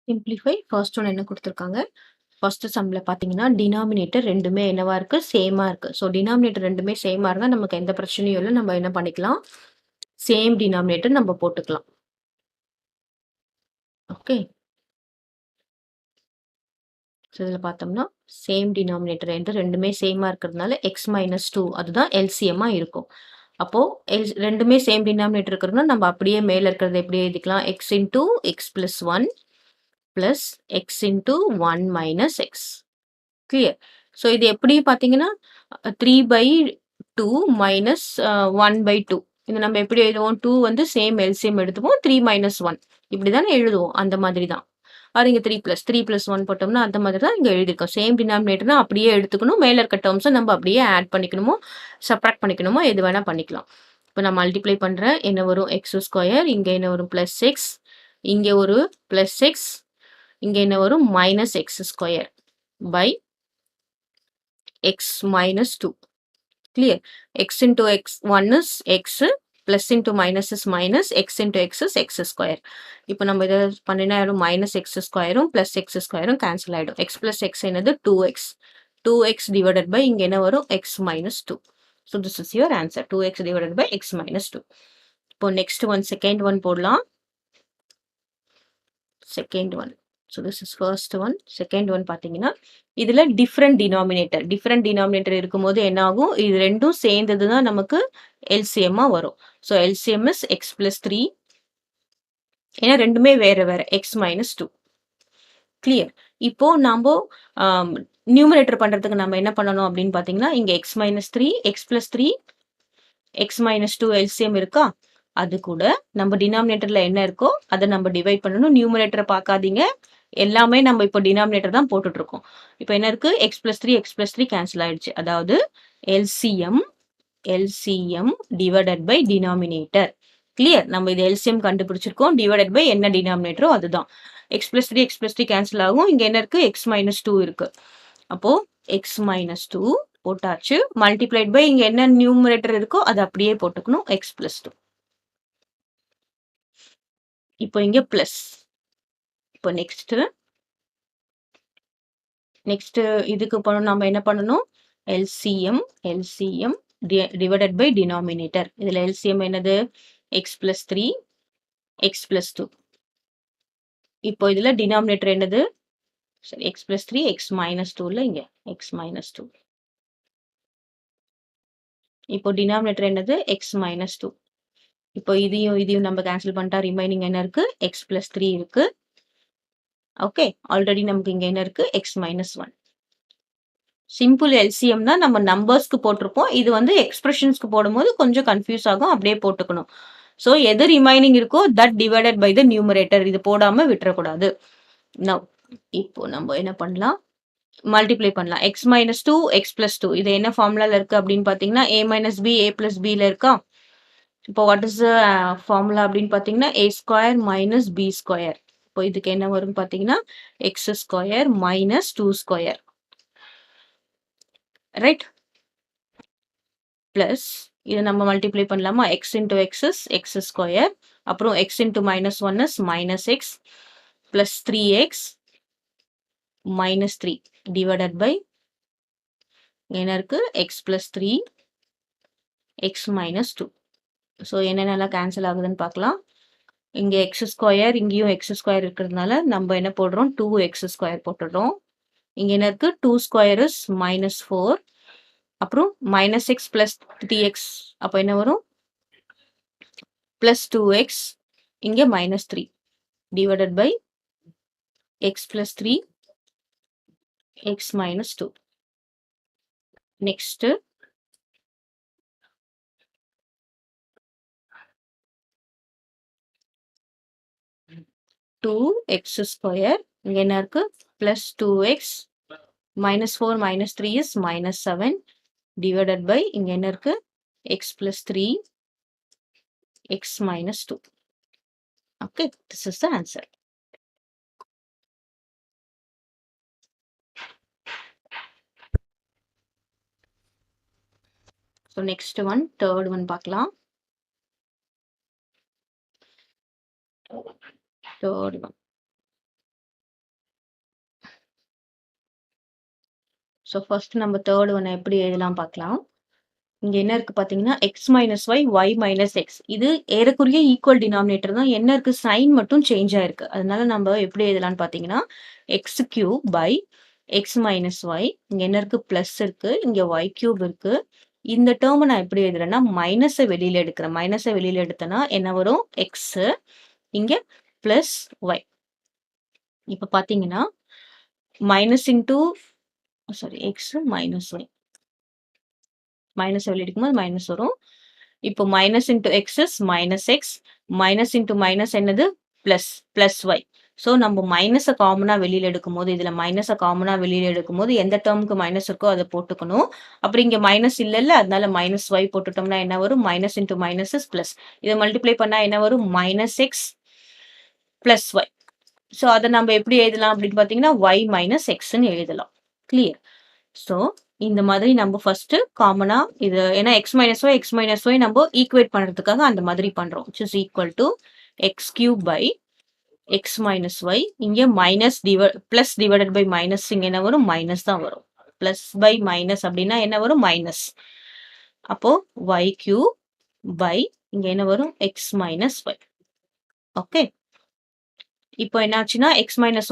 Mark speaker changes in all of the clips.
Speaker 1: Simplify first one என்ன குடுத்துருக்காங்க? First சம்ல பார்த்தீங்கன்னா, டினாமினேட்டர் 2மே என்னவா இருக்கு? சேமா இருக்கு. ஸோ டினாமினேட்டர் 2மே சேமா இருந்தா நமக்கு எந்த பிரச்சனையும் இல்ல. நம்ம என்ன பண்ணிக்கலாம்? சேம் டினாமினேட்டர் நம்ம போட்டுக்கலாம். ஓகே. ஸோ இதில பார்த்தோம்னா, சேம் டினாமினேட்டர் என்று 2மே சேமா இருக்கிறதுனால x-2 அதுதான் எல்சிஎம்மா இருக்கும். அப்போ 2மே சேம் டினாமினேட்டர் இருக்கிறதுனால நம்ம அப்படியே மேல இருக்கிறத எப்படி எழுதிக்கலாம்? x into x plus 1 plus x into 1 minus x. Clear. So இது எப்படி பார்த்தீங்கன்னா, 3/2 மைனஸ் 1/2. இத நம்ம எப்படி எழுதுவோம்? 2 வந்து சேம் எல்சிஎம் எடுத்துப்போம். 3 மைனஸ் 1 இப்படி தானே எழுதுவோம். அந்த மாதிரி தான். அது இங்க 3 பிளஸ் 1 போட்டோம்னா, அந்த மாதிரி தான் இங்க எழுதியிருக்கோம். சேம் டினாமினேட்டர்னா அப்படியே எடுத்துக்கணும். மேல இருக்க டெர்ம்ஸ நம்ம அப்படியே ஆட் பண்ணிக்கணுமோ, சப்ட்ராக்ட் பண்ணிக்கணுமோ, எது வேணா பண்ணிக்கலாம். இப்ப நான் மல்டிப்ளை பண்றேன். என்ன வரும்? X square. இங்க என்ன வரும்? Plus x. இங்க ஒரு பிளஸ் எக்ஸ். இங்க என்ன வரும்? Minus x square by x minus 2. Clear? X into x 1 is x, plus into minus is minus, x into x is x square. இப்போ நம்ம இதை பண்ணினா minus x square plus x square cancel ஆயிடும். x plus x என்னது 2x. 2x divided by இங்க என்ன வரும்? x minus 2. So this is your answer. 2x divided by x minus 2. இப்போ next one, second one போடலாம். Second one. So this is first one. Second one பார்த்தீங்கன்னா, இதுல different denominator இருக்கும்போது என்ன ஆகும்? இது ரெண்டும் சேர்ந்தது தான் நமக்கு LCM வரும். So LCM is x plus 3. ஏன்னா ரெண்டுமே வேற வேற x minus 2. கிளியர். இப்போ நாம நியூமரேட்டர் பண்றதுக்கு நம்ம என்ன பண்ணணும் அப்படின்னு பார்த்தீங்கன்னா, இங்க x minus 3, x plus 3, x minus 2 LCM இருக்கா? அது கூட நம்ம டினாமினேட்டர்ல என்ன இருக்கோ அதை நம்ம டிவைட் பண்ணணும். நியூமரேட்டரை பார்க்காதீங்க. எல்லாமே நம்ம இப்போ டினாமினேட்டர் தான் போட்டுட்டு இருக்கோம். இப்போ என்ன இருக்கு? x plus 3 கேன்சல் ஆயிடுச்சு. அதாவது LCM divided by denominator. Clear. நம்ம இது LCM கண்டுபிடிச்சிருக்கோம். டிவைடட் பை என்ன டினாமினேட்டரோ அதுதான். x plus 3 கேன்சல் ஆகும். இங்க என்ன இருக்கு? x minus 2 இருக்கு. அப்போ x minus 2 போட்டாச்சு. மல்டிப்ளைட் பை இங்க என்ன நியூமரேட்டர் இருக்கோ அதை அப்படியே போட்டுக்கணும். x plus 2. இப்போ இங்க பிளஸ். இப்போ நெக்ஸ்ட் இதுக்கு நம்ம என்ன பண்ணணும்? LCM divided by denominator. இதுல LCM என்னது? x plus 3, x plus 2. இப்போ இதுல டினாமினேட்டர் என்னது? சரி, x plus 3, x minus 2ல இங்க x minus 2. இப்போ டினாமினேட்டர் என்னது? x minus 2. இப்போ இதையும் நம்ம கேன்சல் பண்ணிட்டா ரிமைனிங் என்ன இருக்கு? x plus 3 இருக்கு. ஓகே. ஆல்ரெடி நமக்கு இங்க என்ன இருக்கு? x minus 1. சிம்பிள் எல்சிஎம் தான் நம்ம நம்பர்ஸ்க்கு போட்டிருப்போம். இது வந்து எக்ஸ்பிரஷன்ஸ்க்கு போடும்போது கொஞ்சம் கன்ஃபியூஸ் ஆகும். அப்படியே போட்டுக்கணும். ஸோ எது ரிமைனிங் இருக்கோ that divided by the numerator. இது போடாம விட்டுறக்கூடாது. நவ் இப்போ நம்ம என்ன பண்ணலாம்? மல்டிப்ளை பண்ணலாம். x மைனஸ் 2 x பிளஸ் 2 இது என்ன ஃபார்முலால இருக்கு அப்படின்னு பார்த்தீங்கன்னா a minus b a plus பில இருக்கா? இப்போ வாட் இஸ் ஃபார்முலா அப்படின்னு பார்த்தீங்கன்னா a square minus b square. இப்போ இதுக்கு என்ன வரும் பார்த்தீங்கன்னா x square minus 2 square. Right? Plus இதை நம்ம மல்டிப்ளை பண்ணலாமா? x into X is x square. அப்புறம் x into minus 1 is minus x plus 3x minus 3 divided by என்ன இருக்கு? x plus 3 x minus 2. So என்னென்னலாம் கேன்சல் ஆகுதுன்னு பார்க்கலாம். இங்கே எக்ஸ் ஸ்கொயர், இங்கேயும் எக்ஸ் ஸ்கொயர் இருக்கிறதுனால நம்ம என்ன போடுறோம்? 2x square போட்டுடுறோம். இங்கே என்ன இருக்கு? 2 ஸ்கொயர் இஸ் மைனஸ் 4. அப்புறம் மைனஸ் எக்ஸ் பிளஸ் 3x அப்போ என்ன வரும்? பிளஸ் 2x இங்கே minus 3 divided by x plus 3 x minus 2. Next 2x square இங்க என்ன இருக்கு? Plus 2x minus 4 minus 3 is minus 7 divided by இங்க என்ன இருக்கு? x plus 3 x minus 2. Okay, this is the answer. So next one, third one பார்க்கலாம். Third one. So first நம்ம third ஒன்ன எப்படி எழுதலாம் பார்க்கலாம். இங்க என்ன இருக்கு பார்த்தீங்கன்னா, X minus y, y minus x. இது ஏறக்குறைய ஈக்குவல் டினாமினேட்டர் தான். என்ன இருக்கு சைன் மட்டும் சேஞ்ச் ஆயிருக்கு. அதனால நம்ம எப்படி எழுதலாம்னு பார்த்தீங்கன்னா, x cube by X minus Y. இங்க என்ன இருக்கு பிளஸ் இருக்கு. இங்க ஒய் கியூப் இருக்கு. இந்த டேர்ம நான் எப்படி எழுதுறேன்னா, மைனஸ வெளியில எடுக்கிறேன். மைனஸ வெளியில எடுத்தேன்னா என்ன வரும்? எக்ஸ் இங்க பிளஸ் ஒய். இப்ப பார்த்தீங்கன்னா, minus into sorry X minus Y. Minus வெளிய எடுக்கும்போது மைனஸ் வரும். இப்போ minus into X is minus X. Minus into minus என்னது? Plus plus Y. ஸோ நம்ம மைனஸை காமனா வெளியில எடுக்கும்போது, இதுல மைனஸை காமனா வெளியில எடுக்கும்போது எந்த டேர்முக்கு மைனஸ் இருக்கோ அதை போட்டுக்கணும். அப்புறம் இங்க மைனஸ் இல்லைல்ல, அதனால மைனஸ் ஒய் போட்டுட்டோம்னா என்ன வரும்? Minus into minus is plus. இதை மல்டிப்ளை பண்ணா என்ன வரும்? Minus x plus Y. So அதை நம்ம எப்படி எழுதலாம் அப்படின்னு பார்த்தீங்கன்னா, ஒய் மைனஸ் எக்ஸ்ன்னு எழுதலாம். கிளியர்? ஸோ இந்த மாதிரி நம்ம ஃபர்ஸ்ட் காமனா இது ஏன்னா எக்ஸ் மைனஸ் ஒய் நம்ம ஈக்குவேட் பண்றதுக்காக அந்த மாதிரி பண்றோம். which is equal to X cube by X minus Y. இங்க minus plus divided by minus இங்க என்ன வரும்? மைனஸ் தான் வரும். பிளஸ் பை மைனஸ் அப்படின்னா என்ன வரும்? மைனஸ். அப்போ ஒய் கியூப் பை இங்க என்ன வரும்? X minus y. ஓகே. இப்போ என்னாச்சுன்னா எக்ஸ் மைனஸ்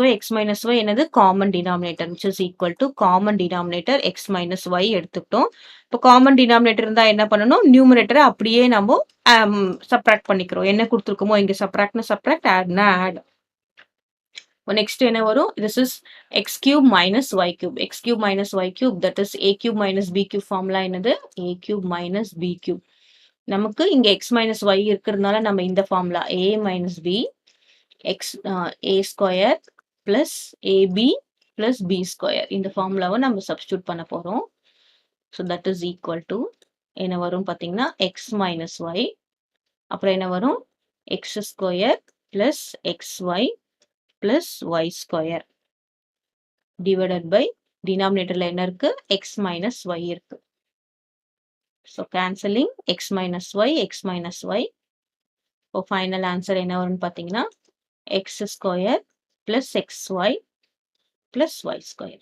Speaker 1: ஒய் என்னது common denominator which is equal to common denominator x minus y எடுத்துக்கிட்டோம். இப்போ காமன் டினாமினேட்டர் இருந்தா என்ன பண்ணணும்? நியூமரேட்டரை அப்படியே நம்ம சப்ராக்ட் பண்ணிக்கிறோம். என்ன கொடுத்துருக்கோமோ இங்க சப்ராக்ட்னா சப்ராக்ட், ஆட்னா ஆட். நெக்ஸ்ட் என்ன வரும்? This is X cube minus Y cube. X cube minus Y cube that is A cube minus B cube formula என்னது? A cube minus B cube. நமக்கு இங்க எக்ஸ் மைனஸ் ஒய் இருக்கிறதுனால நம்ம இந்த formula A minus B X A square plus AB plus B square இந்த ஃபார்முலாவை நம்ம substitute பண்ண போறோம். So that is equal to என்ன வரும் பார்த்தீங்கன்னா எக்ஸ் மைனஸ் ஒய், அப்புறம் என்ன வரும்? X square plus X Y plus Y square divided by டினாமினேட்டர்ல என்ன இருக்கு? எக்ஸ் மைனஸ் ஒய் இருக்கு. So cancelling X minus Y. இப்போ ஃபைனல் ஆன்சர் என்ன வரும்னு பார்த்தீங்கன்னா x square plus xy plus y square.